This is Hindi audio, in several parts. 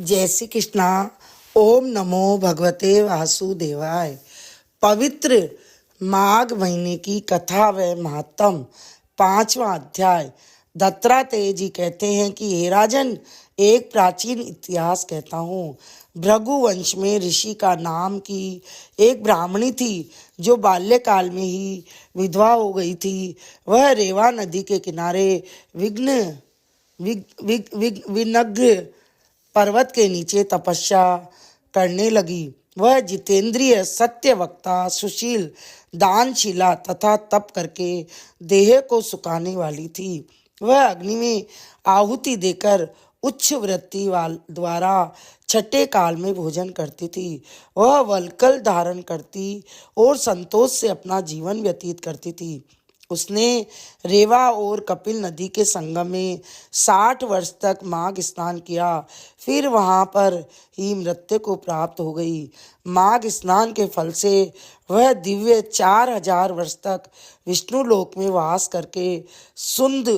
जय श्री कृष्णा। ओम नमो भगवते वासुदेवाय। पवित्र माघ महीने की कथा व महात्म, 5वां अध्याय। दत्तात्रेय जी कहते हैं कि हे राजन, एक प्राचीन इतिहास कहता हूँ। भृगु वंश में ऋषि का नाम की एक ब्राह्मणी थी जो बाल्यकाल में ही विधवा हो गई थी। वह रेवा नदी के किनारे विनग्र पर्वत के नीचे तपस्या करने लगी। वह जितेंद्रिय, सत्यवक्ता, सुशील, दानशीला तथा तप करके देह को सुखाने वाली थी। वह अग्नि में आहुति देकर उच्च वृत्ति द्वारा छठे काल में भोजन करती थी। वह वल्कल धारण करती और संतोष से अपना जीवन व्यतीत करती थी। उसने रेवा और कपिल नदी के संगम में 60 वर्ष तक माघ स्नान किया। फिर वहां पर ही मृत्यु को प्राप्त हो गई। माघ स्नान के फल से वह दिव्य 4000 वर्ष तक विष्णु लोक में वास करके सुंद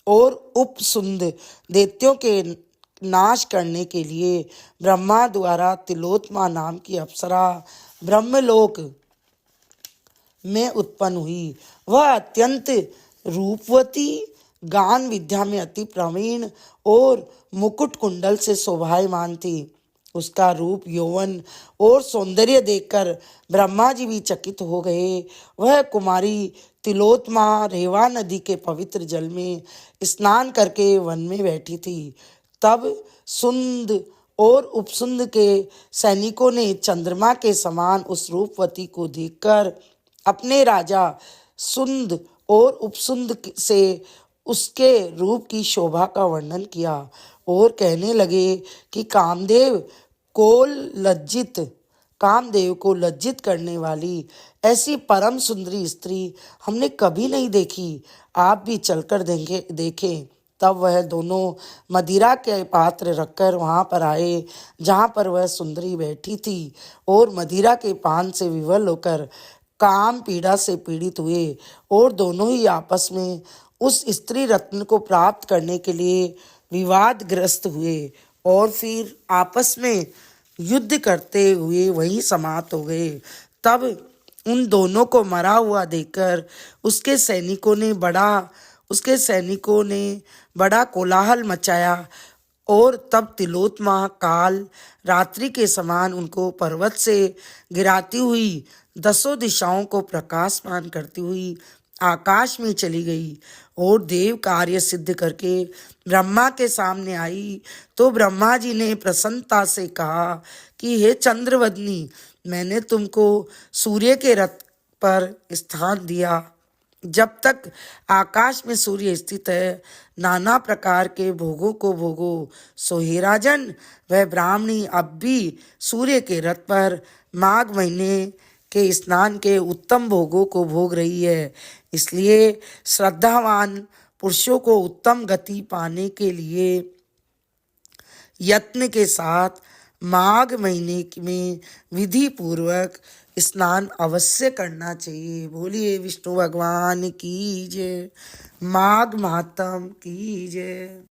और उपसुंद दैत्यों के नाश करने के लिए ब्रह्मा द्वारा तिलोत्मा नाम की अप्सरा ब्रह्मलोक में उत्पन्न हुई। वह अत्यंत रूपवती, गान विद्या में अति प्रवीण और मुकुट कुंडल से शोभायमान थी। उसका रूप, यौवन और सौंदर्य देखकर ब्रह्मा जी भी चकित हो गए। वह कुमारी तिलोत्मा रेवा नदी के पवित्र जल में स्नान करके वन में बैठी थी। तब सुंद और उपसुंद के सैनिकों ने चंद्रमा के समान उस रूपवती को देखकर अपने राजा सुंद और उपसुंद से उसके रूप की शोभा का वर्णन किया और कहने लगे कि कामदेव को लज्जित करने वाली ऐसी परम सुंदरी स्त्री हमने कभी नहीं देखी। आप भी चलकर देखें। तब वह दोनों मदिरा के पात्र रखकर वहां पर आए जहां पर वह सुंदरी बैठी थी और मदिरा के पान से विवल होकर काम पीड़ा से पीड़ित हुए और दोनों ही आपस में उस स्त्री रत्न को प्राप्त करने के लिए विवादग्रस्त हुए और फिर आपस में युद्ध करते हुए वहीं समाप्त हो गए। तब उन दोनों को मरा हुआ देखकर उसके सैनिकों ने बड़ा कोलाहल मचाया और तब तिलोत्मा काल रात्रि के समान उनको पर्वत से गिराती हुई 10 दिशाओं को प्रकाशमान करती हुई आकाश में चली गई और देव कार्य सिद्ध करके ब्रह्मा के सामने आई। तो ब्रह्मा जी ने प्रसन्नता से कहा कि हे चंद्रवदनी, मैंने तुमको सूर्य के रथ पर स्थान दिया। जब तक आकाश में सूर्य स्थित है, नाना प्रकार के भोगों को भोगो। सो हे राजन, वह ब्राह्मणी अब भी सूर्य के रथ पर माघ महीने के स्नान के उत्तम भोगों को भोग रही है। इसलिए श्रद्धावान पुरुषों को उत्तम गति पाने के लिए यत्न के साथ माघ महीने में विधि पूर्वक स्नान अवश्य करना चाहिए। बोलिए विष्णु भगवान की जय। माघ महात्म की जय।